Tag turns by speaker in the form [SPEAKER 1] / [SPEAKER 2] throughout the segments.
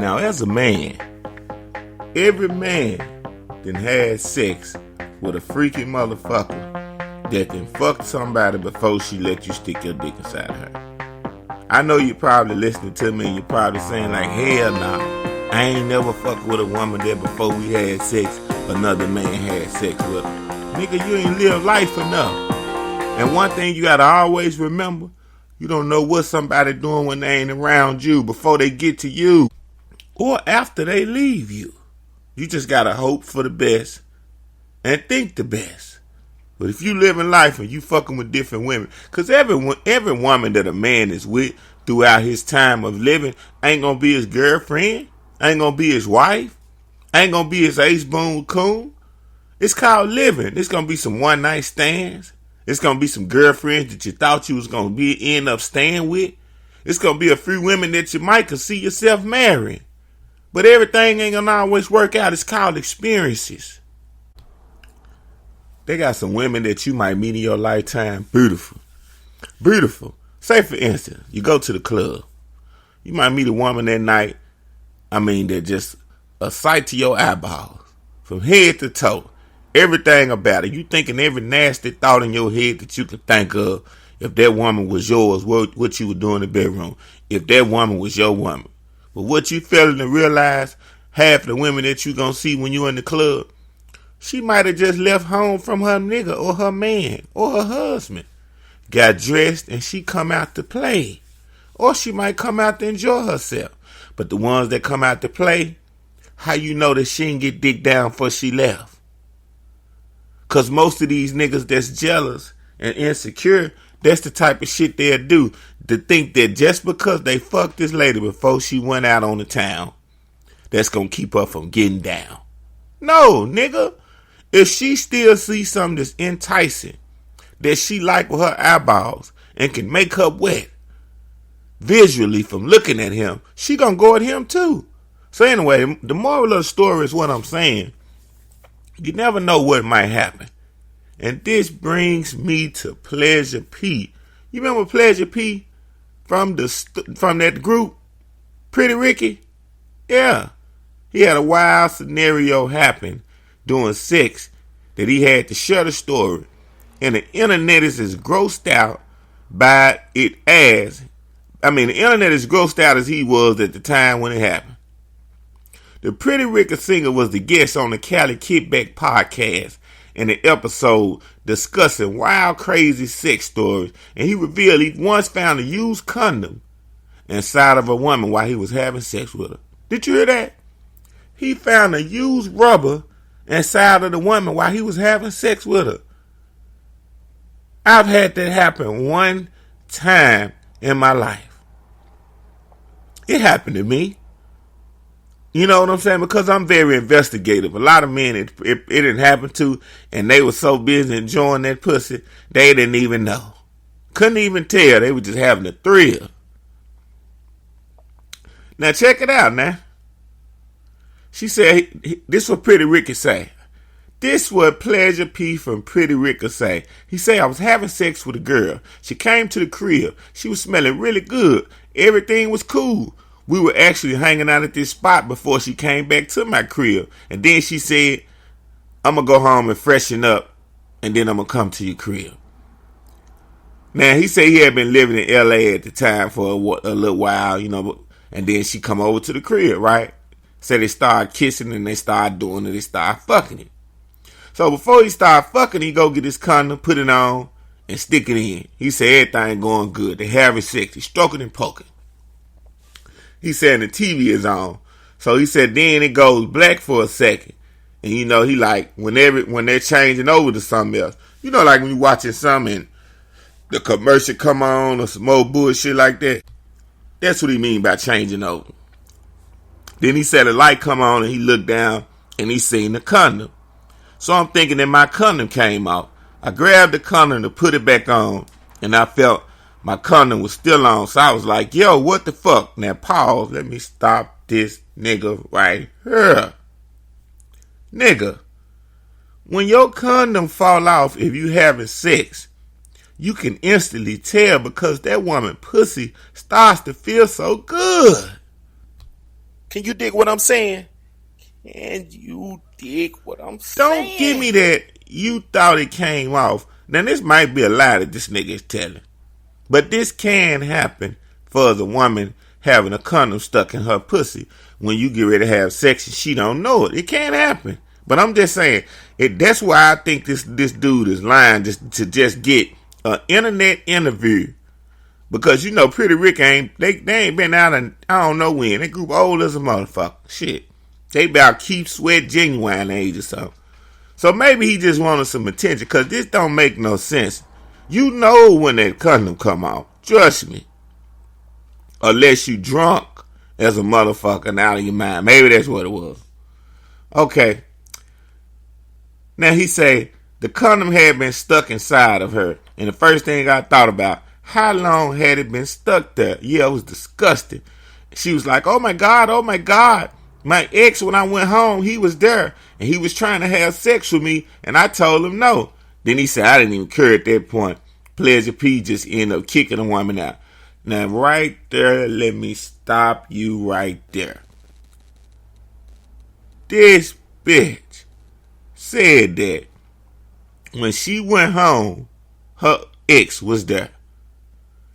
[SPEAKER 1] Now, as a man, every man that had sex with a freaky motherfucker that can fuck somebody before she let you stick your dick inside her. I know you're probably listening to me and you're probably saying like, hell nah, I ain't never fucked with a woman that before we had sex, another man had sex with her. Nigga, you ain't live life enough. And one thing you gotta always remember, you don't know what somebody doing when they ain't around you before they get to you or after they leave you. You just gotta hope for the best and think the best. But if you living life and you fucking with different women, cause every woman that a man is with throughout his time of living ain't gonna be his girlfriend, ain't gonna be his wife, ain't gonna be his ace boon coon. It's called living. It's gonna be some one night stands. It's going to be some girlfriends that you thought you was going to end up staying with. It's going to be a few women that you might could see yourself marrying. But everything ain't going to always work out. It's called experiences. They got some women that you might meet in your lifetime. Beautiful. Beautiful. Say, for instance, you go to the club. You might meet a woman that night, that just a sight to your eyeballs. From head to toe. Everything about it. You thinking every nasty thought in your head that you could think of if that woman was yours, what you were doing in the bedroom, if that woman was your woman. But what you failing to realize, half the women that you gonna see when you in the club, she might have just left home from her nigga or her man or her husband. Got dressed and she come out to play. Or she might come out to enjoy herself. But the ones that come out to play, how you know that she didn't get dick down before she left? Cause most of these niggas that's jealous and insecure, that's the type of shit they'll do. To think that just because they fucked this lady before she went out on the town, that's gonna keep her from getting down. No, nigga. If she still sees something that's enticing, that she like with her eyeballs, and can make her wet, visually from looking at him, she gonna go at him too. So anyway, the moral of the story is what I'm saying. You never know what might happen. And this brings me to Pleasure P. You remember Pleasure P from that group? Pretty Ricky? Yeah. He had a wild scenario happen during sex that he had to share the story. And the internet is as grossed out by it as, the internet is grossed out as he was at the time when it happened. The Pretty Ricky singer was the guest on the Cali Kickback podcast in the episode discussing wild, crazy sex stories, and he revealed he once found a used condom inside of a woman while he was having sex with her. Did you hear that? He found a used rubber inside of the woman while he was having sex with her. I've had that happen one time in my life. It happened to me. You know what I'm saying? Because I'm very investigative. A lot of men it didn't happen to, and they were so busy enjoying that pussy, they didn't even know. Couldn't even tell. They were just having a thrill. Now check it out now. She said, this what Pretty Ricky say. This what Pleasure P from Pretty Ricky say. He say, I was having sex with a girl. She came to the crib. She was smelling really good. Everything was cool. We were actually hanging out at this spot before she came back to my crib. And then she said, I'm going to go home and freshen up, and then I'm going to come to your crib. Now, he said he had been living in L.A. at the time for a little while, and then she come over to the crib, right? So they started kissing, and they started doing it. They started fucking it. So before he started fucking, he go get his condom, put it on, and stick it in. He said everything going good. They having sex. He stroking and poking. He said the TV is on. So he said then it goes black for a second. And he like, when they're changing over to something else. Like when you watching something and the commercial come on or some more bullshit like that. That's what he mean by changing over. Then he said a light come on and he looked down and he seen the condom. So I'm thinking that my condom came out. I grabbed the condom to put it back on and I felt my condom was still on, so I was like, yo, what the fuck? Now, pause. Let me stop this nigga right here. Nigga, when your condom fall off if you having sex, you can instantly tell because that woman pussy starts to feel so good.
[SPEAKER 2] Can you dig what I'm saying? Can you dig what I'm saying?
[SPEAKER 1] Don't give me that you thought it came off. Now, this might be a lie that this nigga is telling. But this can happen for the woman having a condom stuck in her pussy when you get ready to have sex and she don't know it. It can happen. But I'm just saying, that's why I think this dude is lying just to just get an internet interview. Because, you know, Pretty Rick they ain't been out in, I don't know when. They group old as a motherfucker. Shit. They about Keep Sweat Genuine age or something. So maybe he just wanted some attention, because this don't make no sense. You know when that condom come out. Trust me. Unless you drunk as a motherfucker and out of your mind. Maybe that's what it was. Okay. Now he say the condom had been stuck inside of her. And the first thing I thought about, how long had it been stuck there? Yeah, it was disgusting. She was like, oh my God, oh my God. My ex, when I went home, he was there. And he was trying to have sex with me. And I told him no. Then he said, I didn't even care at that point. Pleasure P just ended up kicking the woman out. Now, right there, let me stop you right there. This bitch said that when she went home, her ex was there.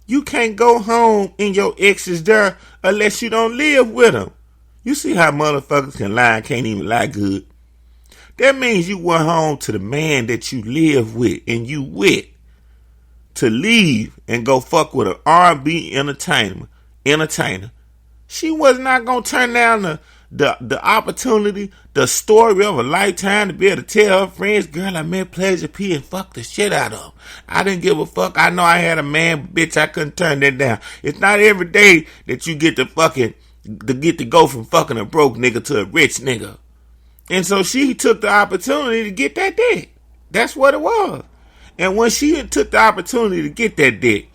[SPEAKER 1] You can't go home and your ex is there unless you don't live with him. You see how motherfuckers can lie and can't even lie good. That means you went home to the man that you live with and you with to leave and go fuck with an R&B entertainer. She was not going to turn down the opportunity, the story of a lifetime to be able to tell her friends, girl, I met Pleasure P and fucked the shit out of him. I didn't give a fuck. I know I had a man, bitch, I couldn't turn that down. It's not every day that you get to go from fucking a broke nigga to a rich nigga. And so she took the opportunity to get that dick. That's what it was. And when she took the opportunity to get that dick,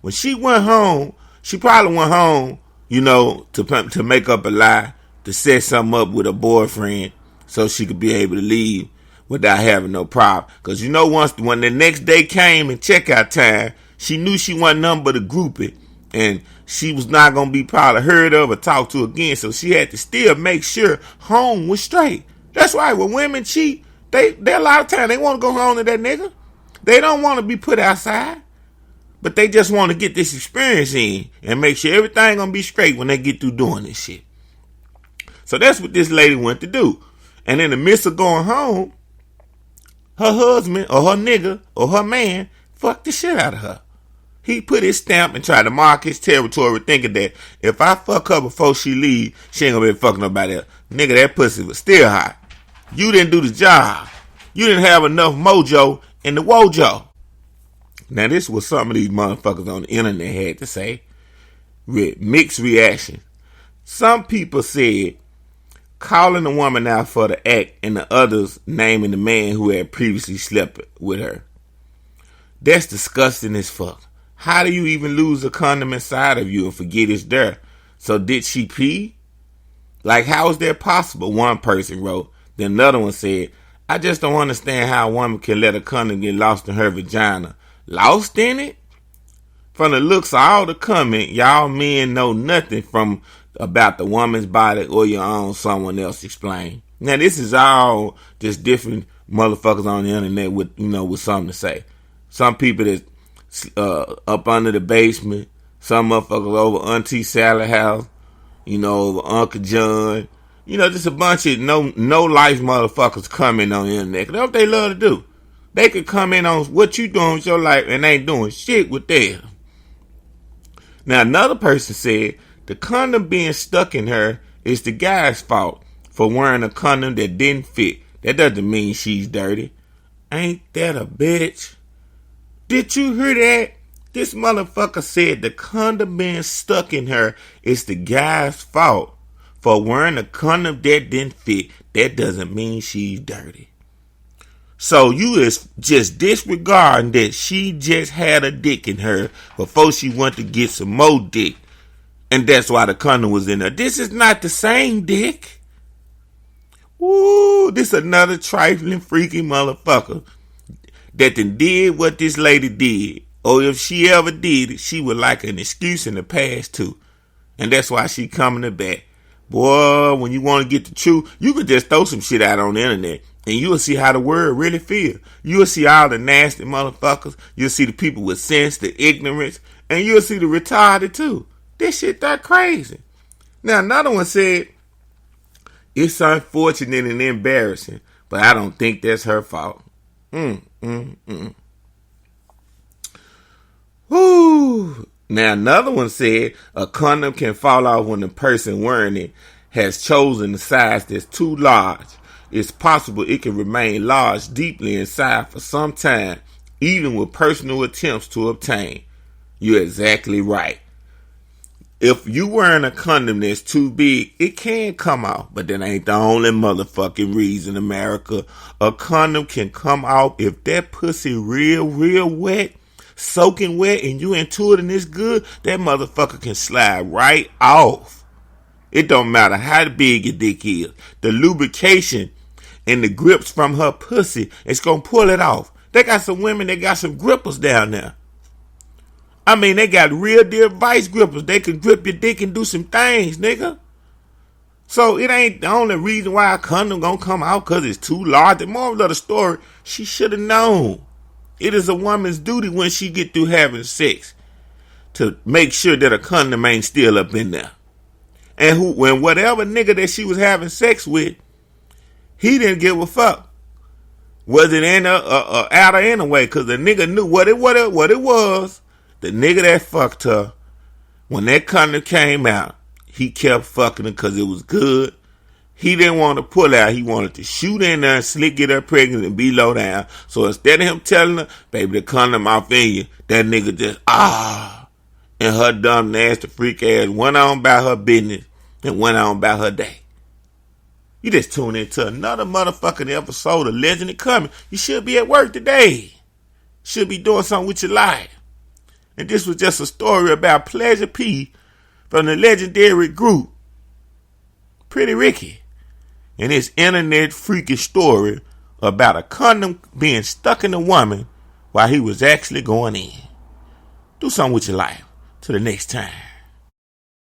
[SPEAKER 1] when she went home, she probably went home, you know, to make up a lie, to set something up with her boyfriend so she could be able to leave without having no problem. Because, you know, when the next day came and checkout time, she knew she wasn't nothing but a groupie. And she was not going to be probably heard of or talked to again. So she had to still make sure home was straight. That's why when women cheat, they a lot of time, they want to go home to that nigga. They don't want to be put outside. But they just want to get this experience in and make sure everything going to be straight when they get through doing this shit. So that's what this lady went to do. And in the midst of going home, her husband or her nigga or her man fucked the shit out of her. He put his stamp and tried to mark his territory, thinking that if I fuck her before she leave, she ain't gonna be fucking nobody else. Nigga, that pussy was still hot. You didn't do the job. You didn't have enough mojo in the wojo. Now, this was some of these motherfuckers on the internet had to say with mixed reaction. Some people said calling the woman out for the act and the others naming the man who had previously slept with her. That's disgusting as fuck. How do you even lose a condom inside of you and forget it's there? So did she pee? Like, how is that possible? One person wrote. Then another one said, I just don't understand how a woman can let a condom get lost in her vagina. Lost in it? From the looks of all the comment, y'all men know nothing about the woman's body or your own, someone else explain. Now, this is all just different motherfuckers on the internet with something to say. Some people that's up under the basement, some motherfuckers over Auntie Sally house, over Uncle John, just a bunch of no life motherfuckers coming on the internet. That's what they love to do. They could come in on what you doing with your life and ain't doing shit with theirs. Now, another person said the condom being stuck in her is the guy's fault for wearing a condom that didn't fit. That doesn't mean she's dirty. Ain't that a bitch? Did you hear that? This motherfucker said the condom being stuck in her is the guy's fault for wearing a condom that didn't fit. That doesn't mean she's dirty. So you is just disregarding that she just had a dick in her before she went to get some more dick. And that's why the condom was in her. This is not the same dick. Ooh, this another trifling freaky motherfucker that then did what this lady did. Or if she ever did it, she would like an excuse in the past too. And that's why she coming to back. Boy, when you want to get the truth, you could just throw some shit out on the internet and you'll see how the world really feel. You'll see all the nasty motherfuckers. You'll see the people with sense, the ignorance, and you'll see the retarded too. This shit that crazy. Now, another one said, it's unfortunate and embarrassing, but I don't think that's her fault. Woo. Now, another one said, a condom can fall off when the person wearing it has chosen a size that's too large. It's possible it can remain lodged deeply inside for some time, even with personal attempts to obtain. You're exactly right. If you wearing a condom that's too big, it can come off, but that ain't the only motherfucking reason, America. A condom can come off if that pussy real wet, soaking wet, and you into it and it's good, that motherfucker can slide right off. It don't matter how big your dick is. The lubrication and the grips from her pussy, it's gonna pull it off. They got some women that got some grippers down there. I mean, they got real deal vice grippers. They can grip your dick and do some things, nigga. So it ain't the only reason why a condom gonna come out because it's too large. The moral of the story, she should have known. It is a woman's duty when she get through having sex to make sure that a condom ain't still up in there. And when whatever nigga that she was having sex with, he didn't give a fuck. Was it in out or in a way? Because the nigga knew what it was. The nigga that fucked her, when that condom came out, he kept fucking her because it was good. He didn't want to pull out. He wanted to shoot in there and slick, get her pregnant and be low down. So instead of him telling her, baby, the condom off in you, that nigga just, and her dumb, nasty, freak ass went on about her business and went on about her day. You just tuned into another motherfucking episode of Legend Coming. You should be at work today. Should be doing something with your life. And this was just a story about Pleasure P from the legendary group Pretty Ricky and his internet freakish story about a condom being stuck in a woman while he was actually going in. Do something with your life. Till the next time.